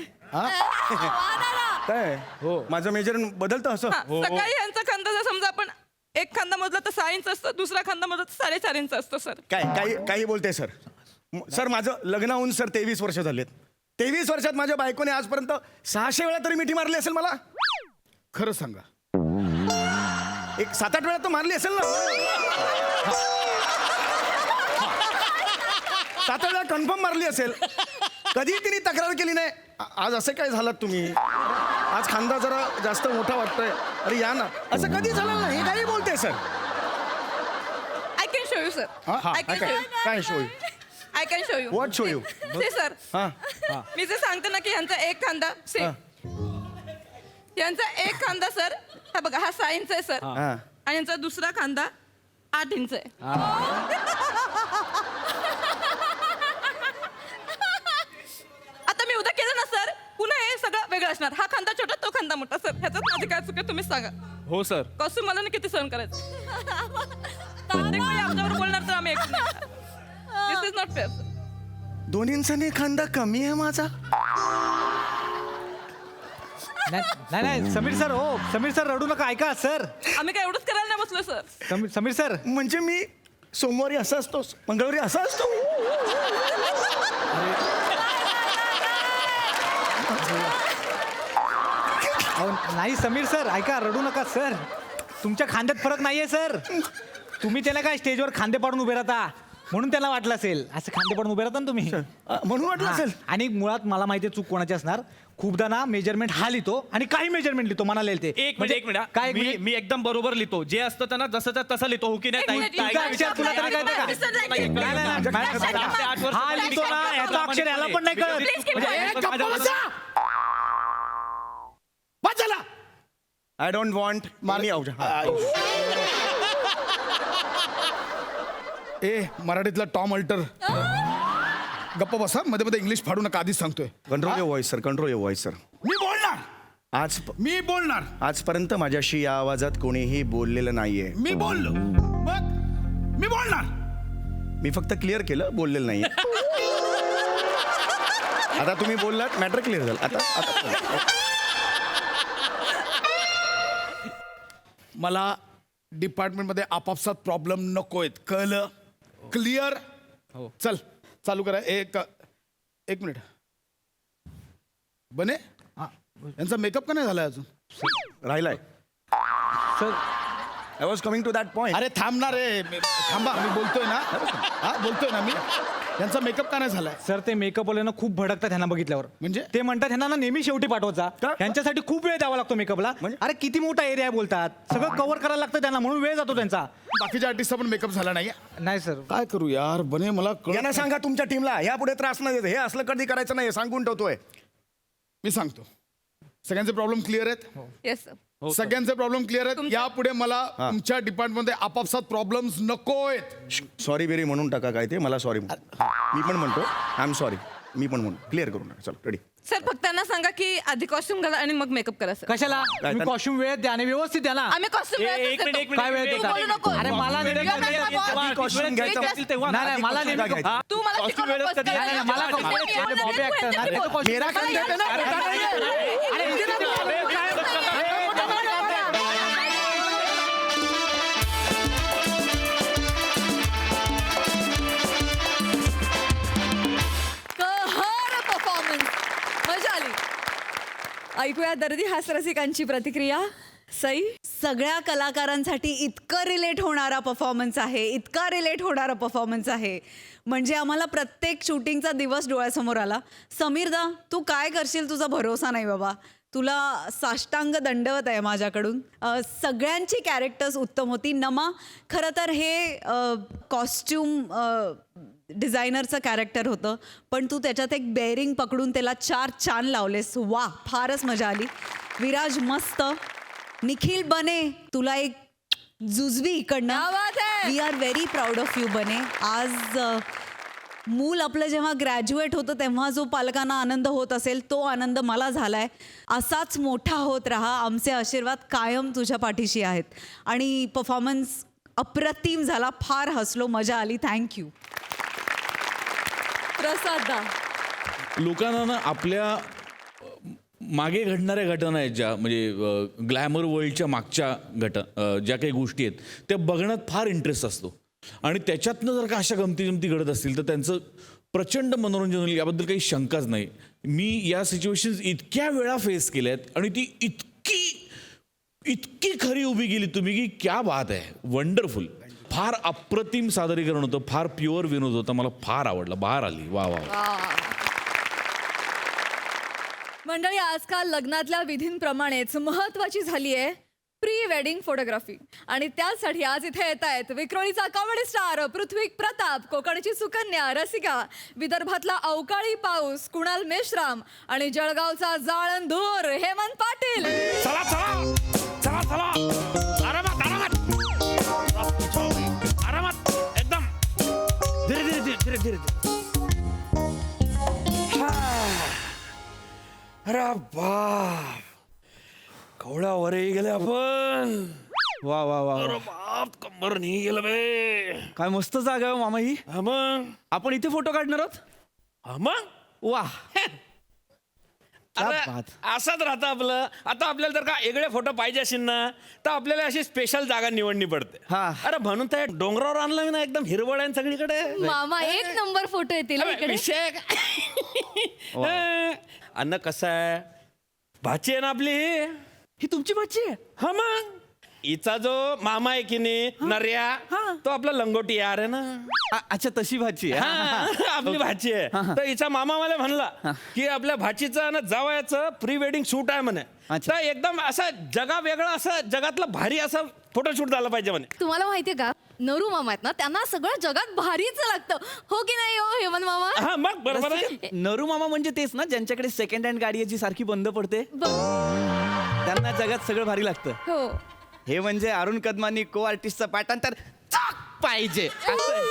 काय हो माझं मेजर बदलतं असं. हा, सकाळी ह्यांचा खांदा जर समजा आपण एक खांदा मोजला तर 6 इंच असतं, दुसरा खांदा मोजला तर 4.5 इंच असतं सर. काही बोलते सर. सर माझं लग्न होऊन सर 23 वर्ष झालेत. 23 वर्षात माझ्या बायकोने आजपर्यंत 600 वेळा तरी मिठी मारली असेल मला. खरं सांगा. एक 7-8 वेळा तर मारली असेल ना. 7 वेळा कन्फर्म मारली असेल. कधी तिने तक्रार केली नाही. आज असे काय झालात तुम्ही, आज खांदा जरा जास्त मोठा वाटतोय, अरे या ना, असं कधी झालं नाही. हे काही बोलते sir. I can show you sir. I can show you. काय show you. I can show you. What show you. Say sir हा मी जे सांगते ना की ह्यांचा एक खांदा से यांचा एक खांदा सर हा बघा हा 6 इंच आहे सर, हा. आणि यांचा दुसरा खांदा 8 इंच आहे. आता मी उद्या केलं ना सर पुन्हा हे सगळं वेगळं असणार. हा खांदा छोटा तो खांदा मोठा सर. ह्याच्यात माझी काय चुकी आहे तुम्हीच सांगा. हो सर. कॉस्ट्युम मला किती सहन करायचं. प्रत्येक वेळी आमच्यावर बोलणार तर आम्ही ऐकू नाही. दिस इज नॉट फेअर. 2 इंचाने खांदा कमी आहे माझा. नाही समीर सर, हो समीर सर रडू नका, ऐका सर. आम्ही काय एवढंच करायला नाही बसलो सर. समीर सर म्हणजे मी सोमवारी असा असतो, मंगळवारी असा असतो. नाही समीर सर ऐका, रडू नका सर. तुमच्या खांद्यात फरक नाहीये सर. तुम्ही त्याला काय स्टेजवर खांदे पाडून उभे राहता म्हणून त्याला वाटलं असेल. असं खांदे पाडून उभे राहता ना तुम्ही. म्हणून वाटलं हा. असेल. आणि मुळात मला माहिती आहे चूक कोणाची असणार. खूपदा ना मेजरमेंट हा लिहितो आणि काही मेजरमेंट लिहितो मनाला ते. एक म्हणजे मिनिट काय एक मी मिनिट? मी एकदम बरोबर लिहितो. जे असतं त्यांना जसं तसं लिहितो. हो की नाही ताई? तुझा अक्षर तुला तरी कळतं का? नाही, नाही, नाही, मॅडम, हा लिहितो ना याचा अक्षर याला पण नाही कळत. वाचायला आय डोंट वॉन्ट मारणी ए मराठीतला टॉम अल्टर गप्प बसा. मध्ये मध्ये इंग्लिश फाडू नका. आधीच सांगतोय. Control your voice sir, control your voice sir. मी बोलणार. मी बोलणार. आजपर्यंत माझ्याशी या आवाजात कोणीही बोललेलं नाहीये. मी बोललो मग मी बोलणार. मी फक्त क्लिअर केलं, बोललेलं नाहीये. आता तुम्ही बोललात, मॅटर क्लिअर झालं. आता मला डिपार्टमेंटमध्ये आपापसात प्रॉब्लेम नकोय. कळलं? क्लिअर? चल चालू करा. एक मिनिट. बने यांचा मेकअप का नाही झालाय अजून? राहिलाय. Sir I was coming to that point. अरे थांबणार रे. थांबा मी बोलतोय ना. हा बोलतोय ना मी. यांचा मेकअप का नाही झालाय? सर ते मेकअप वाल्यांना खूप भडकतात ह्यांना बघितल्यावर. म्हणजे? ते म्हणतात ह्यांना ना नेहमी शेवटी पाठवायचा. का? त्यांच्यासाठी खूप वेळ द्यावा लागतो मेकअपला. म्हणजे? अरे किती मोठा एरिया आहे बोलतात. सगळं कव्हर करायला लागतं त्यांना म्हणून वेळ जातो त्यांचा. बाकीच्या आर्टिस्टचा पण मेकअप झाला नाही. नाही सर. काय करू यार बने मला यांना सांगा तुमच्या टीमला यापुढे त्रास नाही देत. हे असलं कधी करायचं नाही सांगून ठेवतोय. मी सांगतो. सगळ्यांचे प्रॉब्लेम क्लिअर आहेत? येस सगळ्यांचे प्रॉब्लेम क्लिअर आहेत. यापुढे मला तुमच्या डिपार्टमेंटमध्ये आपापसात प्रॉब्लेम्स नकोयत. सॉरी बेरी म्हणून टाका काय ते. मला सॉरी मी पण म्हणतो. I am sorry. मी पण म्हणतो. क्लिअर करून टाका. चल रेडी. सर फक्त त्यांना सांगा की आधी कॉस्ट्युम घाला आणि मग मेकअप करा सर. कशाला तुम्ही कॉस्ट्युम वेळेत द्या आणि व्यवस्थित द्या ना. आम्ही कॉस्ट्युम एक मिनिट काय वेळ देता? अरे मला नेमकं costume घ्यायचं असेल तेव्हा नाही, नाही, मला नेमकं घ्यायचं. तू मला Costume शिकवू वेळेत नकोस कधी- काय? नाही, नाही, मला मला अरे, शिकवू बॉबी नकोस. actor ना, त्याचं costume- मेरा काम देते ना. कहर परफॉर्मन्स. मजा आली. ऐकूया दर्दी हास्यरसिकांची प्रतिक्रिया. सई. सगळ्या कलाकारांसाठी इतकं रिलेट होणारा परफॉर्मन्स आहे, इतका रिलेट होणारा परफॉर्मन्स आहे म्हणजे आम्हाला प्रत्येक शूटिंगचा दिवस डोळ्यासमोर आला. समीरदा तू काय करशील तुझा भरोसा नाही बाबा. तुला साष्टांग दंडवत आहे माझ्याकडून. सगळ्यांची कॅरेक्टर्स उत्तम होती. नमा खरं तर हे कॉस्ट्यूम डिझायनरचं कॅरेक्टर होतं पण तू त्याच्यात एक बेअरिंग पकडून त्याला 4 चान लावलेस. वा फारच मजा आली. विराज मस्त. निखिल बने तुला एक जुजबी इकडनं. क्या बात है. We are very proud of you बने. आज मूल आपलं जेव्हा ग्रॅज्युएट होतं तेव्हा जो पालकांना आनंद होत असेल तो आनंद मला झालाय. असाच मोठा होत राहा. आमचे आशीर्वाद कायम तुझ्या पाठीशी आहेत. आणि परफॉर्मन्स अप्रतिम झाला. फार हसलो, मजा आली. थँक्यू. प्रसादा. लोकांना ना आपल्या मागे घडणाऱ्या घटना आहेत ज्या म्हणजे ग्लॅमर वर्ल्डच्या मागच्या ज्या काही गोष्टी आहेत त्या बघण्यात फार इंटरेस्ट असतो आणि त्याच्यातनं जर का अशा गमती घडत असतील तर त्यांचं प्रचंड मनोरंजन होईल याबद्दल काही शंकाच नाही. मी या सिच्युएशन्स इतक्या वेळा फेस केल्या आहेत आणि ती इतकी खरी उभी गेली तुम्ही की क्या बात आहे. वंडरफुल. फार अप्रतिम सादरीकरण होतं. फार प्युअर विनोद होता. मला फार आवडलं. बहार आली. वा वा वा. मंडळी आजकाल लग्नातल्या विधींप्रमाणेच महत्वाची झाली आहे प्री वेडिंग फोटोग्राफी आणि त्यासाठी आज इथे येत आहेत विक्रोळीचा कॉमेडी स्टार पृथ्वी प्रताप, कोकणची सुकन्या रसिका, विदर्भातला अवकाळी पाऊस कुणाल मेश्राम आणि जळगावचा जाळंधूर हेमंत पाटील. चला चला चला चला. आरामात आरामात आरामात एकदम धीरे धीरे धीरे धीरे धीरे. अरे बाप कवळावरही गेले आपण. वा वा वा अरे बाप कंबर नाही गेलं बे. काय मस्त जागा आहे मामा ही. हा मग आपण इथे फोटो काढणार आहोत. हा मग वा अरे, बात. असंच राहतं आपलं. आता आपल्याला जर का वेगळे फोटो पाहिजे असेल ना तर आपल्याला अशी स्पेशल जागा निवडणी पडते. हा. अरे म्हणून त्या डोंगरावर आणलं मी ना एकदम हिरवळ आहे सगळीकडे. मामा एक नंबर फोटो येतील अरे, इकडे. विषय अन्न कसं आहे भाची आहे ना आपली ही. ही तुमची बच्ची आहे. हा मग हिचा जो मामा आहे की नाही नर्या तो आपला लंगोटी यार आहे ना. अच्छा तशी भाजी आहे. हा, आपली भाची आहे. तर हिचा मामा मला म्हणला की आपल्या भाचीचं ना जावयाचं प्री वेडिंग शूट आहे म्हणे. तर एकदम असं जगा वेगळं असं जगातलं भारी असं फोटोशूट झालं पाहिजे म्हणे. तुम्हाला माहितीये का नरू मामा आहेत ना त्यांना सगळं जगात भारीच लागतं हो की नाही हो हेमंत मामा. हा मग बरोबर आहे. नरू मामा म्हणजे तेच ना ज्यांच्याकडे सेकंड हँड गाडी आहे जी सारखी बंद पडते. त्यांना जगात सगळं भारी लागतं. हो हे म्हणजे अरुण कदमांनी को आर्टिस्टचं पाठांतर चाक पाहिजे असं आहे.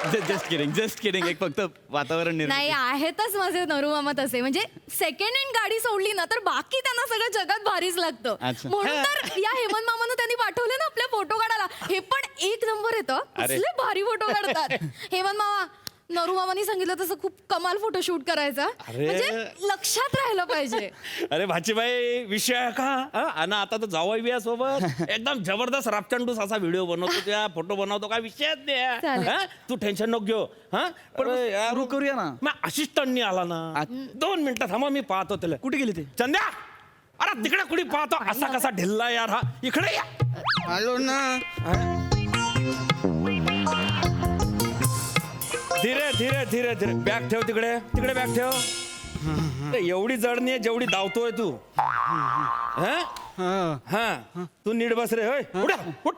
म्हणजे जस्ट किडिंग एक फक्त वातावरण नाही आहेतच माझे नरू मामा तसे म्हणजे सेकंड हँड गाडी सोडली ना तर बाकी त्यांना सगळं जगात भारीच लागतं. अच्छा. म्हणून तर या हेमंत मामानं त्यांनी पाठवले ना आपल्या फोटो काढायला हे पण एक नंबर येतं कसले भारी फोटो काढतात. हेमंत मामा नरू मामानी सांगितलं तसं खूप कमाल फोटो शूट करायचा अरे. म्हणजे लक्षात राहिलं पाहिजे. अरे भाचीबाई विषय आहे का हा? आणि आता तर जावई बी आहे सोबत एकदम जबरदस्त रापचंडूस असा व्हिडिओ बनवतो त्या फोटो बनवतो काय विषयच नाही चालेल. हा? तू टेन्शन नको घेऊ हा. पण सुरू करूया ना. मग असिस्टंटनी आला ना 2 मिनिटं थांबा मी पाहतो त्याला. कुठे गेले ते? चंद्या अरे तिकडे कुणी पाहतो असा कसा ढिल्ला यार हा इकडे या. आलो ना. धीरे धीरे धीरे धीरे बॅग ठेव तिकडे तिकडे बॅग ठेव. अरे, एवढी जड नाही जेवढी धावतोय तू. हा? हा तू नीट बस रे. होय उठ, उठ.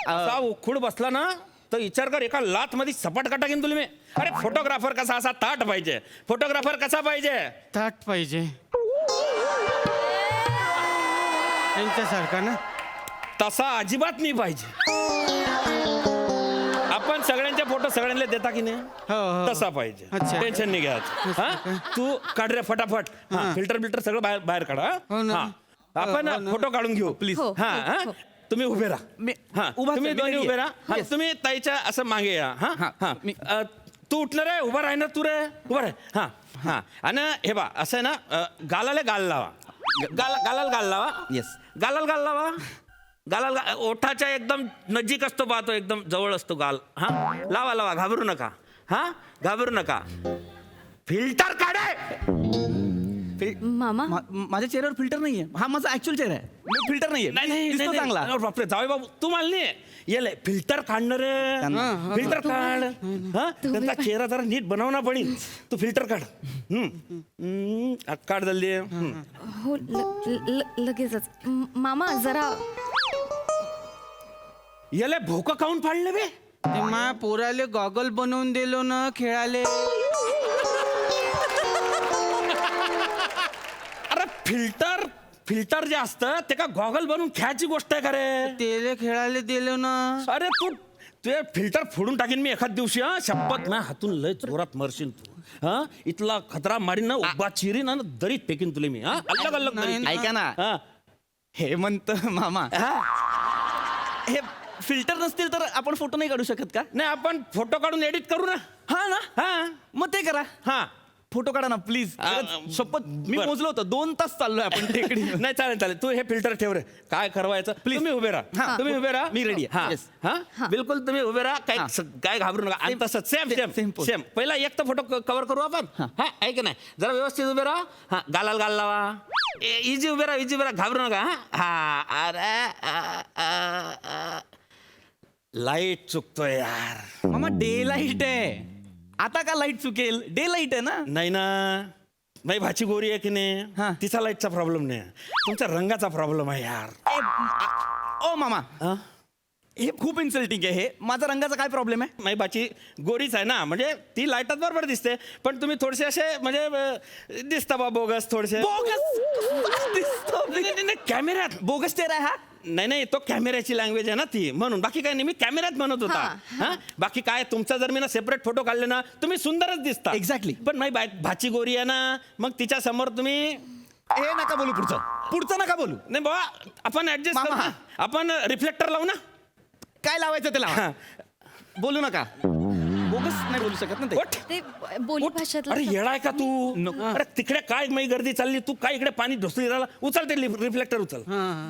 असा उखूड बसला ना तर विचार कर एका लात मध्ये सपाट काटा घेईन तुला मी. अरे फोटोग्राफर कसा असा ताट पाहिजे. फोटोग्राफर कसा पाहिजे ताट पाहिजे त्यांच्यासारखा ना. तसा अजिबात नाही पाहिजे. आपण सगळ्यांचे फोटो सगळ्यांना देता की नाही तसा पाहिजे. टेन्शन नाही घ्यायचं. हा तू काढ रे फटाफट. फिल्टर बिल्टर सगळं बाहेर बाहेर काढा. हा आपण फोटो काढून घेऊ प्लीज. हा हा तुम्ही उभे राहा. हा तुम्ही दोन्ही उभे राहा. हा, तुम्ही ताईच्या असं मागे या. हा हा तू उठणार आहे उभा राहणार तू रे उभा राह. हा हा आणि हे बा असं आहे ना गालाला गाल लावा. गालाला गाल लावा. येस गालाला गाल लावा. गालाला ओठाच्या एकदम नजीक असतो पाहतो एकदम जवळ असतो गाल. हा लावा लावा घाबरू नका. हा घाबरू नका. फिल्टर काढे मामा माझ्या चेहऱ्यावर फिल्टर नाहीये. हा माझा ऍक्च्युअल चेहरा आहे. मी फिल्टर नाहीये. दिसतो चांगला. बापरे जावे बाबू तू मला नाही येले फिल्टर काढणार रे. फिल्टर काढ. हा त्यांचा चेहरा जरा नीट बनवणार पडेल. तू फिल्टर काढ. काढ जल्दी. हो लगेचच मामा जरा याला भोका काऊन फाडले बे. ते मा पोराले गॉगल बनवून दिलो ना खेळाले. अरे फिल्टर फिल्टर जे असतं ते का गॉगल बनवून खेळायची गोष्ट आहे का रे. तेले खेळाले दिलो ना. अरे तू तुझे फिल्टर फोडून टाकीन मी एखाद दिवशी. हा शपथ ना हातून लय जोरात मरशील तू. हा इथला खतरा मारीन ना उभा चिरीन ना दरीत फेकीन तुला मी. हा अलग अलग दरीत. ऐका ना हेमंत मामा हे फिल्टर नसतील तर आपण फोटो नाही काढू शकत का? नाही आपण फोटो काढून एडिट करू ना. हा ना. हा मग ते करा. हा फोटो काढा ना प्लीज. शपथ मी बरं. मोजलो होतं 2 तास चाललोय आपण टेकडी. नाही चालेल चालेल तू हे फिल्टर ठेव रे. काय ठरवायचं प्लीज तुम्ही उभे राहा. तुम्ही उभे राहा. मी ready आहे. हा Yes. हा बिलकुल तुम्ही उभे राहा. काय घाबरू नका. आणि तसंच same same same pose. Same पहिला एक तर फोटो कव्हर करू आपण. हा ऐक नाही जरा व्यवस्थित उभे राहा. हा गालाल गाल लावा. इजी उभे राहा इजी उभे राहा घाबरू नका. हा अरे लाईट चुकतोय यार. मामा डे लाईट आहे. आता का लाईट चुकेल? डे लाईट आहे ना. नाही ना माझी भाची गोरी आहे की नाही तिचा लाईटचा प्रॉब्लेम नाही तुमच्या रंगाचा प्रॉब्लेम आहे यार. ओ मामा हे खूप इन्सल्टिंग आहे. हे माझा रंगाचा काय प्रॉब्लेम आहे? माझी बाची गोरीच आहे ना म्हणजे ती लाईटात बरोबर दिसते पण तुम्ही थोडेसे असे म्हणजे दिसता बा बोगस थोडेसे. कॅमेऱ्यात बोगस चेहरा आहे हा. नाही नाही तो कॅमेऱ्याची लँग्वेज आहे ना ती म्हणून बाकी काय नाही मी कॅमेऱ्यात म्हणत होता. हा बाकी काय तुमचा जर मी ना सेपरेट फोटो काढले ना तुम्ही सुंदरच दिसता. Exactly. पण माझी भाची गोरी आहे ना मग तिच्या समोर तुम्ही हे नका बोलू. पुढचं नका बोलू. नाही बाबा आपण ऍडजस्ट करू ना. आपण रिफ्लेक्टर लावू ना. काय लावायचं त्याला? बोलू नका. बोगस नाही बोलू शकत ना ते. ते बोली भाषेत अरे येडाय का तू. अरे तिकडे काय माझी गर्दी चालली तू काय इकडे पाणी ढोसली झाला. उचल ते रिफ्लेक्टर उचल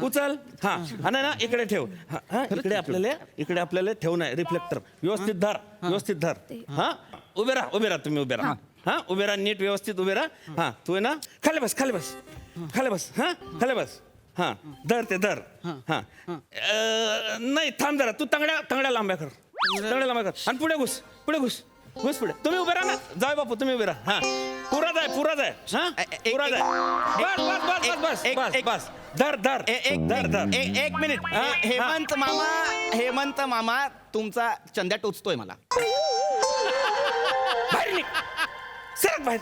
उचल. हा आणि ना इकडे ठेव. हा इकडे आपल्याला ठेवू नये रिफ्लेक्टर. व्यवस्थित धर व्यवस्थित धर. हा उभे राहा तुम्ही उभे राहा. हा उभे राहा नीट व्यवस्थित उभे राहा हा तू आहे ना खाली बस खाली बस खाली बस हा खाली बस हा धर ते धर हा नाही थांब जरा तू तंगड्या लांब्या कर तंगड्या लांब्या कर आणि पुढे घुस घुस पुढे तुम्ही उभे राहा ना जाय बापू तुम्ही उभे राहा हा पुरा जाय हा पुरा जाय बस बस बस बस बस धर धर धर एक मिनिट हेमंत मामा तुमचा चंद्या टोचतोय मला. बाहेर निघ सरक बाहेर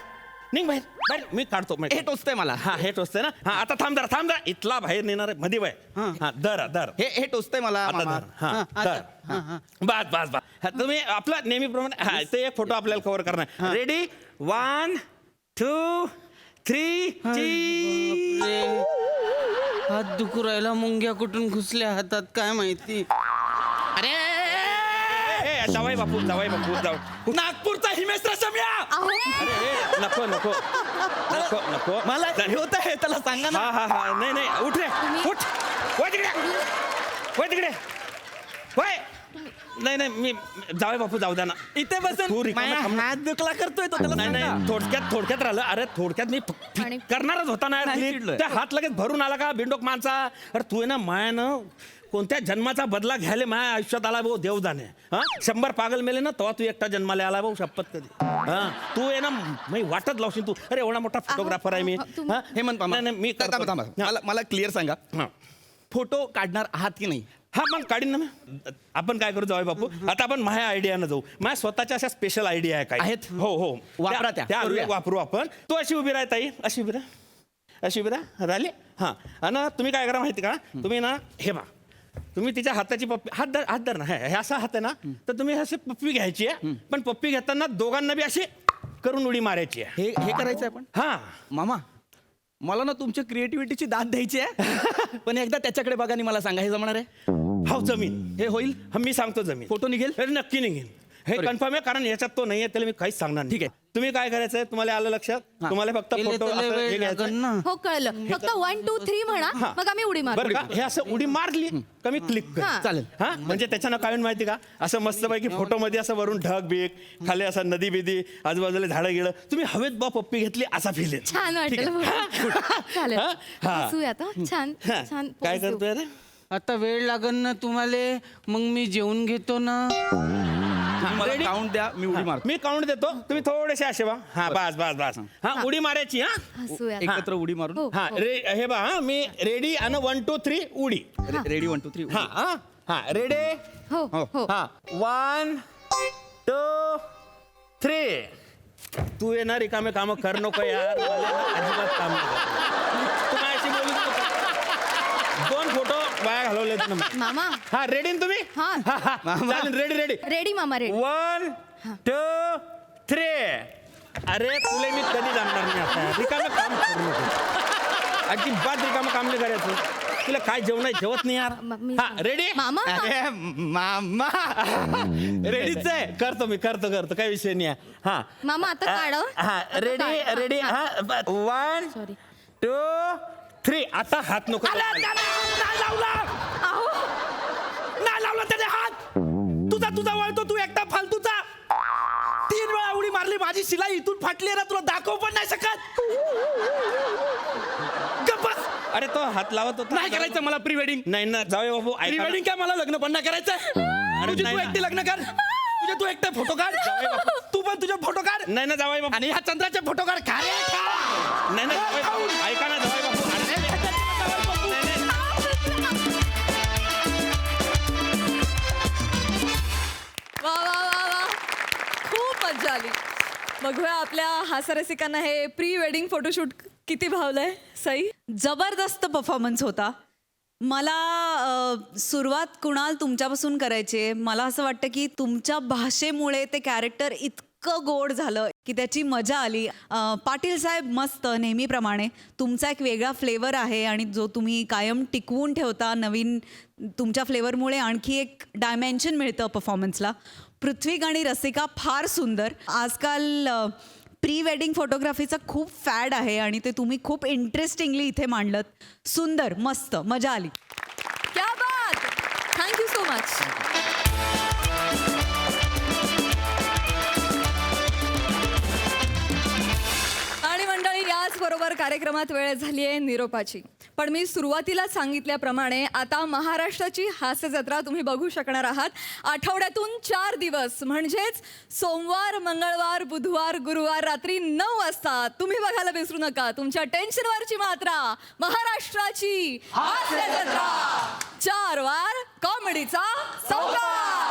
निघ बाहेर मी काढतो हे टोचतोय मला. हा हे टोचतंय ना हा आता थांब जरा इथला बाहेर नेणार आहे मध्ये बाय हा धर हे टोचतंय मला आता मामा. धर हा धर बस हा, तुम्ही आपला नेहमीप्रमाणे हा ते एक फोटो आपल्याला कव्हर करणार रेडी 1 2 3 हात दुखू राहिला मुंग्या कुठून घुसल्या हातात काय माहिती. अरे जावाई बापू जाऊ नागपूरचा हिमेश रसम्या. अरे नको मला हे होत आहे त्याला सांगा ना. हा नाही उठ रे उठ वय तिकडे वय नाही मी जावई बापू जाऊ द्या ना इथे बसून हात दुखला करतोय तो त्याला सांगा. नाही थोडक्यात राहिलं अरे थोडक्यात मी करणारच होता ना नाही, यार. चिडलोय. त्या हात लगेच भरून आला का बिंडोक माणसा अरे तू आहे ना मायानं कोणत्या जन्माचा बदला घ्यायला माझ्या आयुष्यात आला भाऊ देव जाणे हा 100 पागल मेले ना तेव्हा तू एकटा जन्माला आला भाऊ शपथ कधी हा तू आहे ना मी वाटत लावशील तू अरे एवढा मोठा फोटोग्राफर आहे मी हा हेमंत मामा नाही, मी करतो. थांबा. मला क्लिअर सांगा हा. फोटो काढणार आहात की नाही. हा मग काढीन ना मी. आपण काय करू जाऊ बापू आता आपण माझ्या आयडियानं जाऊ माझ्या स्वतःच्या अशा स्पेशल आयडिया आहे काय आहेत? हो वापरा त्या. करूया. वापरू आपण तू अशी उभी राह ताई अशी उभी राह राहिले हा आणि तुम्ही काय करा माहिती का तुम्ही ना हे बा तुम्ही तिच्या हाताची पप्पी हात धर ना हे असा हात आहे ना तर तुम्ही अशी पप्पी घ्यायची आहे पण पप्पी घेताना दोघांना बी अशी करून उडी मारायची आहे हे करायचं आपण. हा मामा मला ना तुमच्या क्रिएटिव्हिटीची दाद द्यायची आहे पण एकदा त्याच्याकडे बघा आणि मला सांगा हे जमणार आहे. हो जमीन हे होईल. मी सांगतो जमीन फोटो निघेल. अरे नक्की निघेल हे अरे. कन्फर्म आहे कारण याच्यात तो नाहीये त्याला मी काहीच सांगणार नाही. ठीक आहे. तुम्ही काय करायचंय तुम्हाला आलं लक्षात तुम्हाला फक्त फोटो हे घ्यायचं हो कळलं फक्त 1 2 3 म्हणा मग आम्ही उडी मारू. बरं का हे असं उडी मारली का मी क्लिक कर हा. चालेल. हा म्हणजे त्याच्यानं काय होईल माहिती का असं मस्तपैकी फोटो मध्ये असं वरून ढग बीक खाली असं नदी बिदी आजूबाजूला झाडं गिळं तुम्ही हवेत बा पप्पी घेतली असा फील येईल छान वाटेल चालेल हा? हा. हसूया आता छान हा. छान काय pose देऊ. करतोय रे आता वेळ लागन ना तुम्हाला मग मी जेवून घेतो ना. मला काउंट द्या मी उडी मारतो. मी काउंट देतो तुम्ही थोडेसे असे बा हा बस हा उडी मारायची हा हसूया एकत्र उडी मारून. हो, हा हो. हे बा हा मी रेडी आणि 1 2 3 उडी रेडी 1 2 3 हा रेडी हो हो हा 1 2 3 तू येणार रिकामे काम कर नको यार मला ना अजिबात काम नको तू माझ्याशी बोलू नको. 2 फोटो वाया घालवलेत ना मी. मामा हा रेडी तुम्ही हा. चालेल रेडी रेडी मामा रेडी 1 2 3 अरे तुला मी कधी जाणणार नाही आता रिकामे काम करू नको अजिबात रिकामं काम नाही करायचं तुला काय जेवण आहे जेवत नाही यार हा रेडी मामा अरे मामा रेडीच आहे करतो काही विषय नाही आहे. हा मामा आता काढव हा रेडी हा 1 सॉरी 2 3 आता हात नको नाही लावला त्याने हात तुझा वळतो तू एकटा फालतूचा 3 वेळा उडी मारली माझी शिलाई इथून फाटली ना तुला दाखवू पण नाही शकत. गप्प बस. अरे तो हात लावत होता नाही करायचं मला प्री वेडिंग. नाही ना जाऊ बाबू प्री ऐका ना. वेडिंग काय मला लग्न पण नाही करायचं. तुझी नाही तू ना. एकटी लग्न कर तू एकटे फोटो काढ तू पण तुझे फोटो काढ नाही ना जावाई बाबू आणि ह्या चंद्राचे फोटो काढ खा रे खा. नाही ना जावई बापू. ऐका ना जावई बापू अरे, नाही, नाही. वा वा वा वा खूप मजा आली बघूया आपल्या हास्यरसिकांना हे प्री वेडिंग फोटोशूट किती भावलंय सई. जबरदस्त परफॉर्मन्स होता. मला सुरुवात कुणाल तुमच्यापासून करायची आहे. मला असं वाटतं की तुमच्या भाषेमुळे ते कॅरेक्टर इतकं गोड झालं की त्याची मजा आली. पाटील साहेब मस्त नेहमीप्रमाणे तुमचा एक वेगळा फ्लेवर आहे आणि जो तुम्ही कायम टिकवून ठेवता. नवीन तुमच्या फ्लेवरमुळे आणखी एक डायमेन्शन मिळतं परफॉर्मन्सला. पृथ्वीक आणि रसिका फार सुंदर. आजकाल प्री वेडिंग फोटोग्राफीचा खूप फॅड आहे आणि ते तुम्ही खूप इंटरेस्टिंगली इथे मांडलत. सुंदर मस्त मजा आली. क्या बात थँक्यू सो मच. कार्यक्रमात वेळ झाली आहे निरोपाची. पण मी सुरुवातीला सांगितल्याप्रमाणे आता महाराष्ट्राची हास्य जत्रा तुम्ही बघू शकणार आहात. आठवड्यातून 4 दिवस म्हणजेच सोमवार, मंगळवार, बुधवार, गुरुवार रात्री 9 वाजता तुम्ही बघायला विसरू नका तुमच्या टेन्शनवरची मात्रा, महाराष्ट्राची हास्य जत्रा. 4 वार कॉमेडीचा सम्राट.